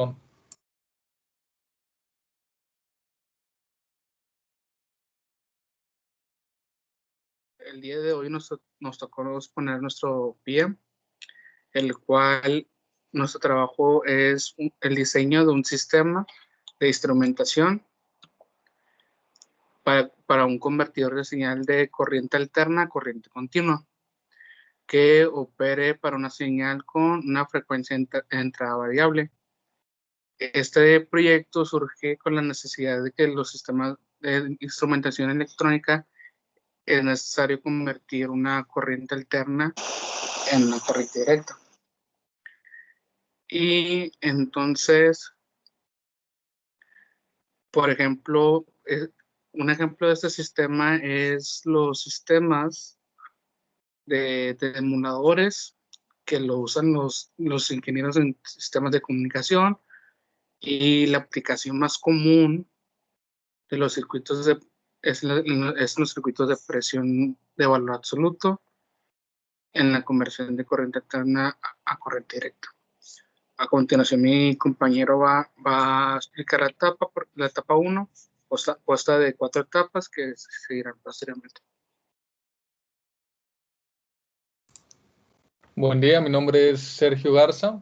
son. El día de hoy nos tocó exponer nuestro PM, el cual nuestro trabajo es el diseño de un sistema de instrumentación para un convertidor de señal de corriente alterna a corriente continua, que opere para una señal con una frecuencia entrada variable. Este proyecto surge con la necesidad de que los sistemas de instrumentación electrónica es necesario convertir una corriente alterna en una corriente directa. Y entonces, por ejemplo, un ejemplo de este sistema es los sistemas de emuladores que lo usan los ingenieros en sistemas de comunicación, y la aplicación más común de los circuitos es los circuitos de presión de valor absoluto en la conversión de corriente alterna a corriente directa. A continuación, mi compañero va a explicar la etapa 1, consta de 4 etapas que se seguirán posteriormente. Buen día, mi nombre es Sergio Garza.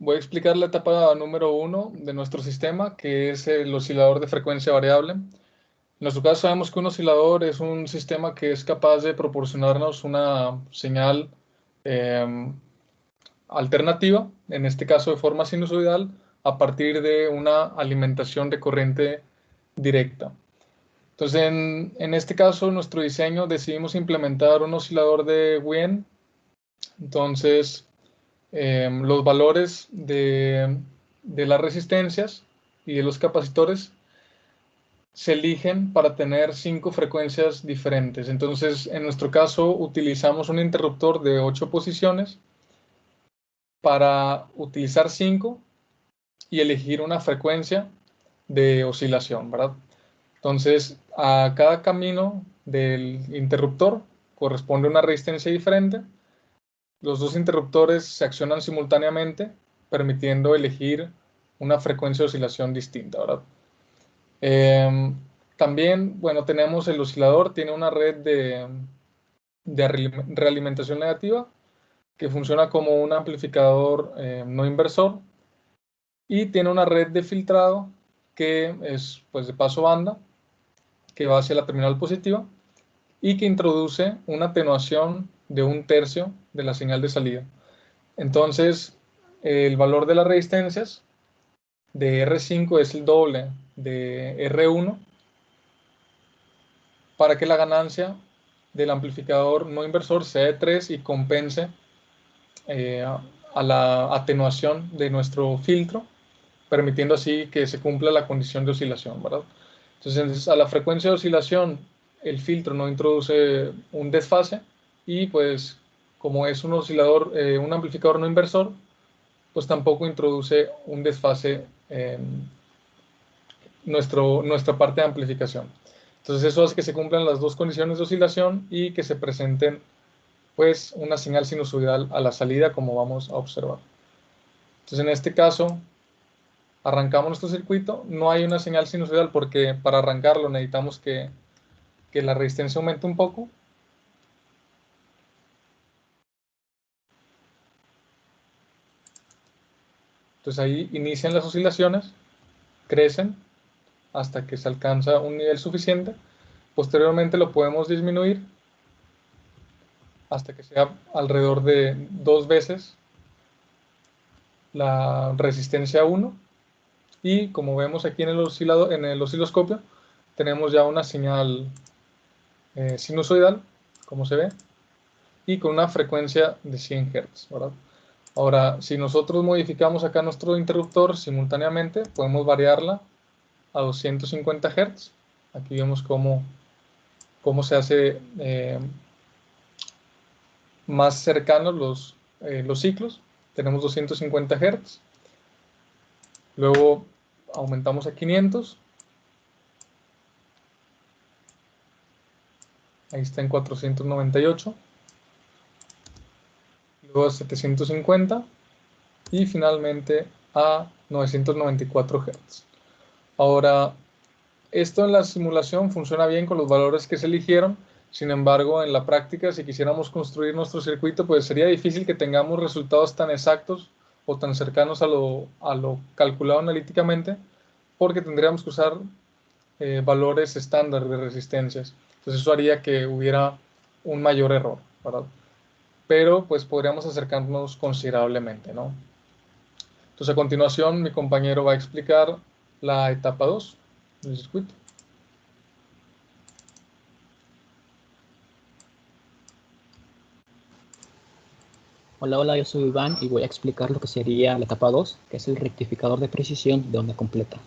Voy a explicar la etapa número 1 de nuestro sistema, que es el oscilador de frecuencia variable. En nuestro caso sabemos que un oscilador es un sistema que es capaz de proporcionarnos una señal alternativa, en este caso de forma sinusoidal, a partir de una alimentación de corriente directa. Entonces, en este caso, nuestro diseño decidimos implementar un oscilador de Wien. Entonces, los valores de las resistencias y de los capacitores se eligen para tener 5 frecuencias diferentes. Entonces, en nuestro caso, utilizamos un interruptor de 8 posiciones para utilizar 5 y elegir una frecuencia de oscilación, ¿verdad? Entonces, a cada camino del interruptor corresponde una resistencia diferente. Los dos interruptores se accionan simultáneamente, permitiendo elegir una frecuencia de oscilación distinta, ¿verdad? También, bueno, tenemos el oscilador, tiene una red de realimentación negativa, que funciona como un amplificador no inversor, y tiene una red de filtrado que es pues de paso banda, que va hacia la terminal positiva y que introduce una atenuación de 1/3 de la señal de salida. Entonces, el valor de las resistencias de R5 es el doble de R1, para que la ganancia del amplificador no inversor sea de 3 y compense a la atenuación de nuestro filtro, permitiendo así que se cumpla la condición de oscilación, ¿verdad? Entonces, a la frecuencia de oscilación, el filtro no introduce un desfase, y pues como es un oscilador, un amplificador no inversor, pues tampoco introduce un desfase en nuestra parte de amplificación. Entonces eso hace que se cumplan las dos condiciones de oscilación y que se presenten pues una señal sinusoidal a la salida, como vamos a observar. Entonces en este caso arrancamos nuestro circuito, no hay una señal sinusoidal porque para arrancarlo necesitamos que la resistencia aumente un poco. Entonces ahí inician las oscilaciones, crecen hasta que se alcanza un nivel suficiente. Posteriormente lo podemos disminuir hasta que sea alrededor de 2 veces la resistencia 1, y como vemos aquí en el osciloscopio, tenemos ya una señal sinusoidal, como se ve, y con una frecuencia de 100 Hz, ¿verdad? Ahora, si nosotros modificamos acá nuestro interruptor simultáneamente, podemos variarla a 250 Hz. Aquí vemos cómo se hace más cercanos los ciclos. Tenemos 250 Hz. Luego aumentamos a 500. Ahí está en 498. Luego a 750. Y finalmente a 994 Hz. Ahora, esto en la simulación funciona bien con los valores que se eligieron. Sin embargo, en la práctica, si quisiéramos construir nuestro circuito, pues sería difícil que tengamos resultados tan exactos o tan cercanos a lo calculado analíticamente, porque tendríamos que usar valores estándar de resistencias. Entonces eso haría que hubiera un mayor error, ¿verdad? Pero pues podríamos acercarnos considerablemente, ¿no? Entonces a continuación mi compañero va a explicar la etapa 2 del circuito. Hola, hola, yo soy Iván y voy a explicar lo que sería la etapa 2, que es el rectificador de precisión de onda completa.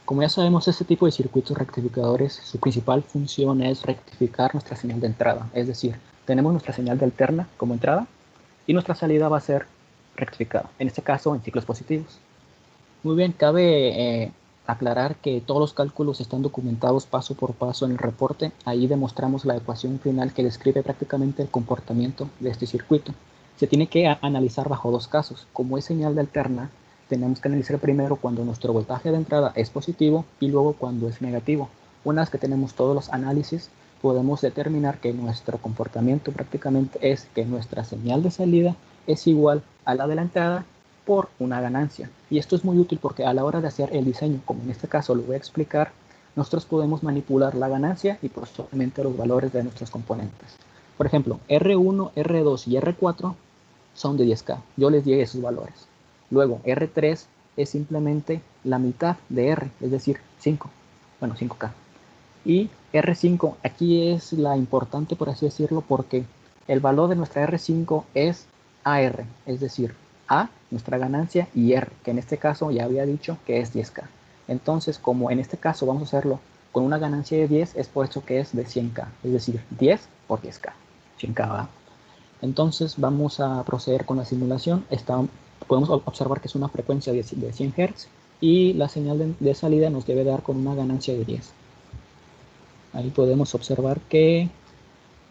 Como ya sabemos, este tipo de circuitos rectificadores, su principal función es rectificar nuestra señal de entrada. Es decir, tenemos nuestra señal de alterna como entrada y nuestra salida va a ser rectificada, en este caso en ciclos positivos. Muy bien, cabe aclarar que todos los cálculos están documentados paso por paso en el reporte. Ahí demostramos la ecuación final que describe prácticamente el comportamiento de este circuito. Se tiene que analizar bajo dos casos. Como es señal de alterna, tenemos que analizar primero cuando nuestro voltaje de entrada es positivo y luego cuando es negativo. Una vez que tenemos todos los análisis, podemos determinar que nuestro comportamiento prácticamente es que nuestra señal de salida es igual a la de la entrada por una ganancia. Y esto es muy útil porque a la hora de hacer el diseño, como en este caso lo voy a explicar, nosotros podemos manipular la ganancia y posteriormente los valores de nuestros componentes. Por ejemplo, R1, R2 y R4 son de 10K. Yo les di esos valores. Luego, R3 es simplemente la mitad de R, es decir, 5. Bueno, 5K. Y R5, aquí es la importante, por así decirlo, porque el valor de nuestra R5 es AR, es decir, A, nuestra ganancia, y R, que en este caso ya había dicho que es 10K. Entonces, como en este caso vamos a hacerlo con una ganancia de 10, es por eso que es de 100K, es decir, 10 por 10K, 100K va. Entonces vamos a proceder con la simulación. Podemos observar que es una frecuencia de 100 Hz y la señal de salida nos debe dar con una ganancia de 10. Ahí podemos observar que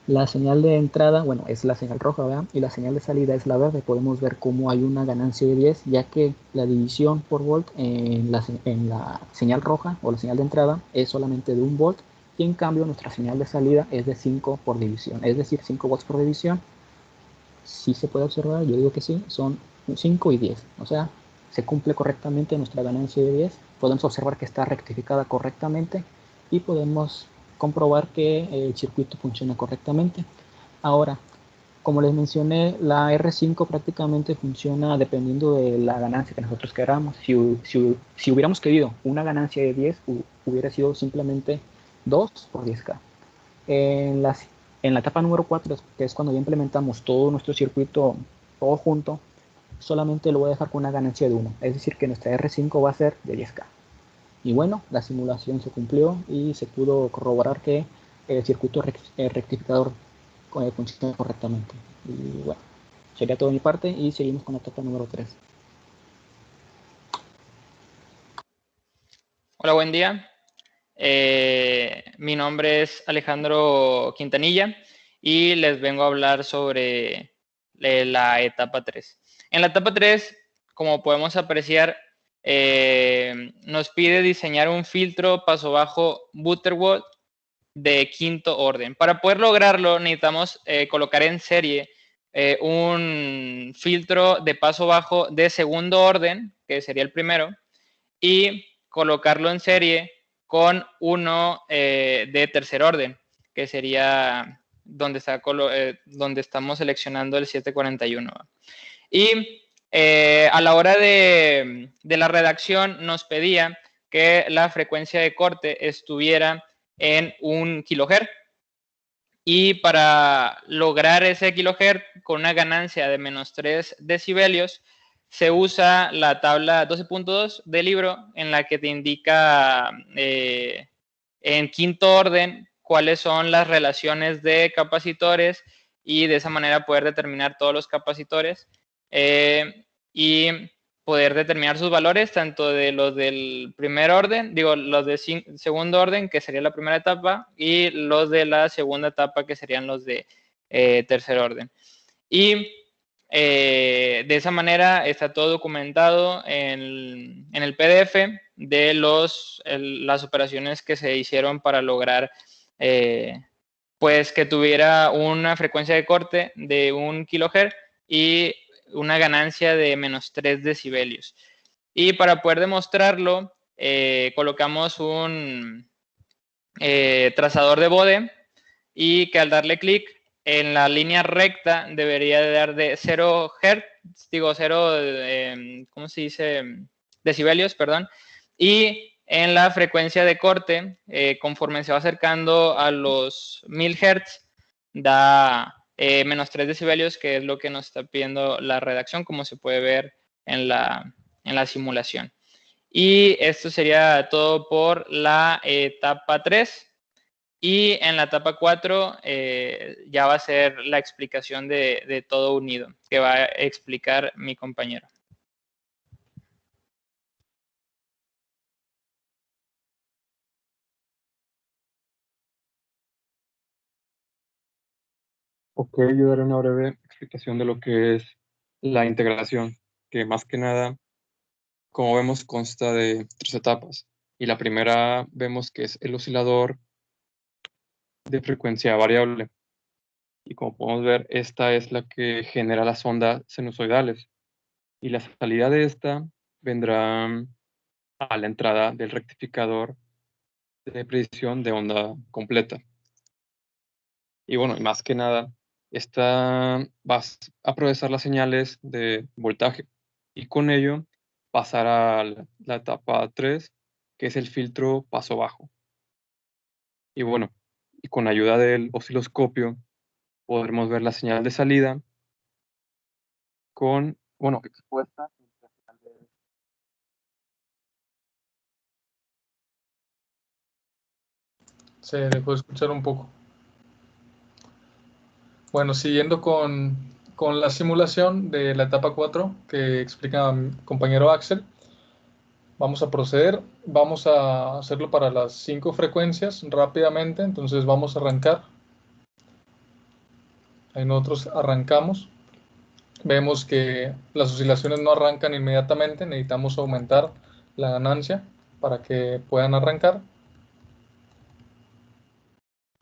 la señal de entrada, bueno, es la señal roja, ¿verdad? Y la señal de salida es la verde. Podemos ver cómo hay una ganancia de 10, ya que la división por volt en la señal roja o la señal de entrada es solamente de 1 volt, y en cambio nuestra señal de salida es de 5 por división, es decir, 5 volts por división. Sí se puede observar, yo digo que sí, son 5 y 10, o sea, se cumple correctamente nuestra ganancia de 10. Podemos observar que está rectificada correctamente y podemos comprobar que el circuito funciona correctamente. Ahora, como les mencioné, la R5 prácticamente funciona dependiendo de la ganancia que nosotros queramos. Si hubiéramos querido una ganancia de 10, hubiera sido simplemente 2 por 10K. En la etapa número 4, que es cuando ya implementamos todo nuestro circuito, todo junto, solamente lo voy a dejar con una ganancia de 1. Es decir, que nuestra R5 va a ser de 10K. Y bueno, la simulación se cumplió y se pudo corroborar que el circuito rectificador funciona correctamente. Y bueno, sería todo de mi parte y seguimos con la etapa número 3. Hola, buen día. Mi nombre es Alejandro Quintanilla y les vengo a hablar sobre la etapa 3. En la etapa 3, como podemos apreciar, nos pide diseñar un filtro paso bajo Butterworth de quinto orden. Para poder lograrlo, necesitamos colocar en serie un filtro de paso bajo de segundo orden, que sería el primero, y colocarlo en serie con uno de tercer orden, que sería donde estamos seleccionando el 741. Y a la hora de la redacción nos pedía que la frecuencia de corte estuviera en 1 kHz. Y para lograr ese kilohertz con una ganancia de menos 3 decibelios, se usa la tabla 12.2 del libro, en la que te indica en quinto orden cuáles son las relaciones de capacitores, y de esa manera poder determinar todos los capacitores y poder determinar sus valores, tanto de los del primer orden, los de segundo orden, que sería la primera etapa, y los de la segunda etapa, que serían los de tercer orden. Y de esa manera está todo documentado en el PDF de las operaciones que se hicieron para lograr pues que tuviera una frecuencia de corte de 1 kHz y una ganancia de -3 decibelios. Y para poder demostrarlo, colocamos un trazador de Bode y que al darle clic en la línea recta debería de dar de 0 Hz, digo 0, ¿cómo se dice? Decibelios, perdón. Y en la frecuencia de corte, conforme se va acercando a los 1000 Hz, da -3 decibelios, que es lo que nos está pidiendo la redacción, como se puede ver en la simulación. Y esto sería todo por la etapa 3. Y en la etapa 4 ya va a ser la explicación de todo unido, que va a explicar mi compañero. Ok, yo daré una breve explicación de lo que es la integración, que más que nada, como vemos, consta de 3 etapas. Y la primera vemos que es el oscilador de frecuencia variable. Y como podemos ver, esta es la que genera las ondas sinusoidales. Y la salida de esta vendrá a la entrada del rectificador de precisión de onda completa. Y bueno, y más que nada, esta va a procesar las señales de voltaje y con ello pasar a la etapa 3, que es el filtro paso bajo. Y bueno, y con ayuda del osciloscopio podremos ver la señal de salida con, bueno, expuesta. Se dejó de escuchar un poco. Bueno, siguiendo con la simulación de la etapa 4 que explica mi compañero Axel, vamos a proceder. Vamos a hacerlo para las 5 frecuencias rápidamente. Entonces vamos a arrancar. Ahí nosotros arrancamos. Vemos que las oscilaciones no arrancan inmediatamente. Necesitamos aumentar la ganancia para que puedan arrancar.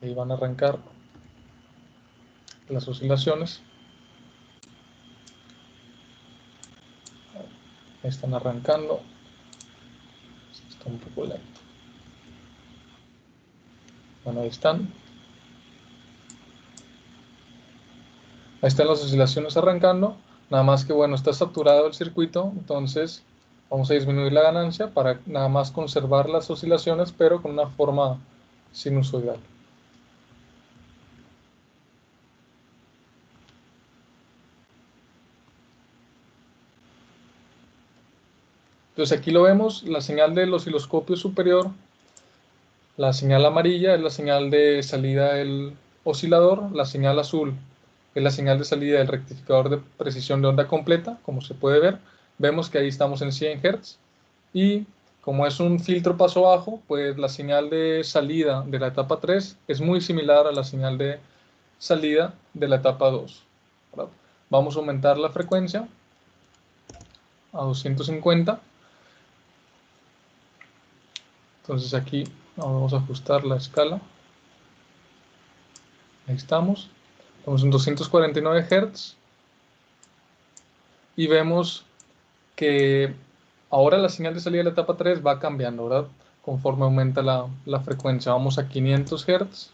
Ahí van a arrancar las oscilaciones. Están arrancando. Está un poco lento. Bueno, ahí están. Ahí están las oscilaciones arrancando. Nada más que bueno, está saturado el circuito. Entonces vamos a disminuir la ganancia para nada más conservar las oscilaciones, pero con una forma sinusoidal. Entonces aquí lo vemos, la señal del osciloscopio superior, la señal amarilla es la señal de salida del oscilador, la señal azul es la señal de salida del rectificador de precisión de onda completa, como se puede ver. Vemos que ahí estamos en 100 Hz y como es un filtro paso bajo, pues la señal de salida de la etapa 3 es muy similar a la señal de salida de la etapa 2. Vamos a aumentar la frecuencia a 250. Entonces aquí vamos a ajustar la escala. Ahí estamos. Estamos en 249 Hz. Y vemos que ahora la señal de salida de la etapa 3 va cambiando, ¿verdad? Conforme aumenta la frecuencia. Vamos a 500 Hz.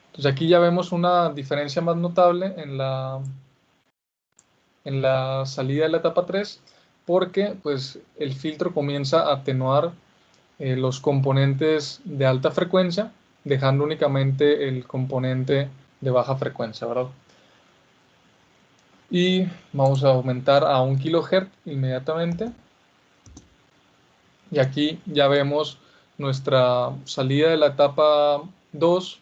Entonces aquí ya vemos una diferencia más notable en la salida de la etapa 3 porque pues, el filtro comienza a atenuar los componentes de alta frecuencia, dejando únicamente el componente de baja frecuencia, ¿verdad? Y vamos a aumentar a 1 kHz inmediatamente. Y aquí ya vemos nuestra salida de la etapa 2.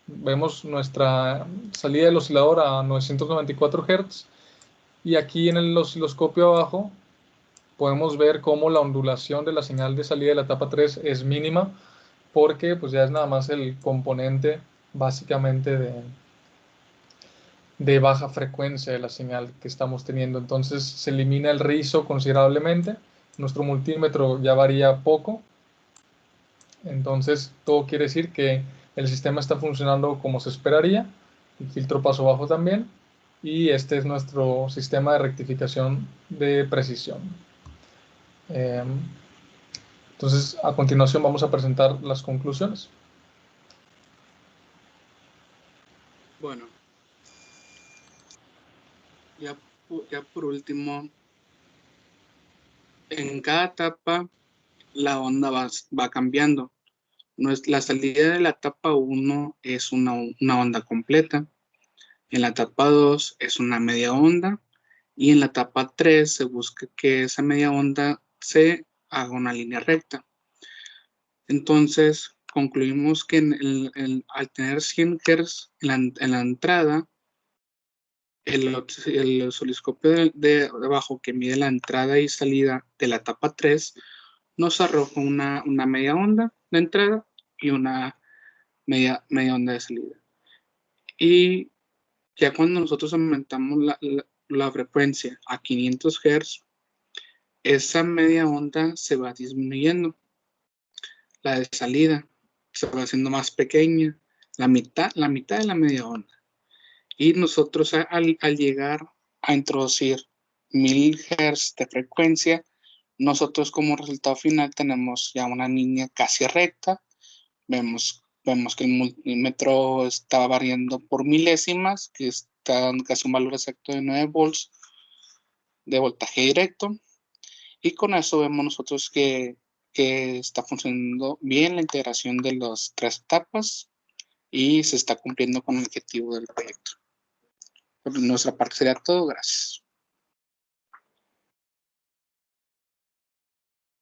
Vemos nuestra salida del oscilador a 994 Hz. Y aquí en el osciloscopio abajo podemos ver cómo la ondulación de la señal de salida de la etapa 3 es mínima, porque pues ya es nada más el componente básicamente de baja frecuencia de la señal que estamos teniendo. Entonces se elimina el rizo considerablemente. Nuestro multímetro ya varía poco. Entonces todo quiere decir que el sistema está funcionando como se esperaría. El filtro paso bajo también. Y este es nuestro sistema de rectificación de precisión. Entonces, a continuación vamos a presentar las conclusiones. Bueno, ya por último, en cada etapa la onda va cambiando. La salida de la etapa 1 es una onda completa. En la etapa 2 es una media onda. Y en la etapa 3 se busca que esa media onda se haga una línea recta. Entonces, concluimos que al tener 100 Hz en la entrada, el osciloscopio de abajo que mide la entrada y salida de la etapa 3 nos arroja una media onda de entrada y una media onda de salida. Y ya cuando nosotros aumentamos la frecuencia a 500 Hz, esa media onda se va disminuyendo. La de salida se va haciendo más pequeña, la mitad de la media onda. Y nosotros al llegar a introducir 1000 Hz de frecuencia, nosotros como resultado final tenemos ya una línea casi recta. Vemos que el multímetro está variando por milésimas, que está dando casi un valor exacto de 9 volts de voltaje directo. Y con eso vemos nosotros que está funcionando bien la integración de las 3 etapas y se está cumpliendo con el objetivo del proyecto. Por nuestra parte sería todo. Gracias.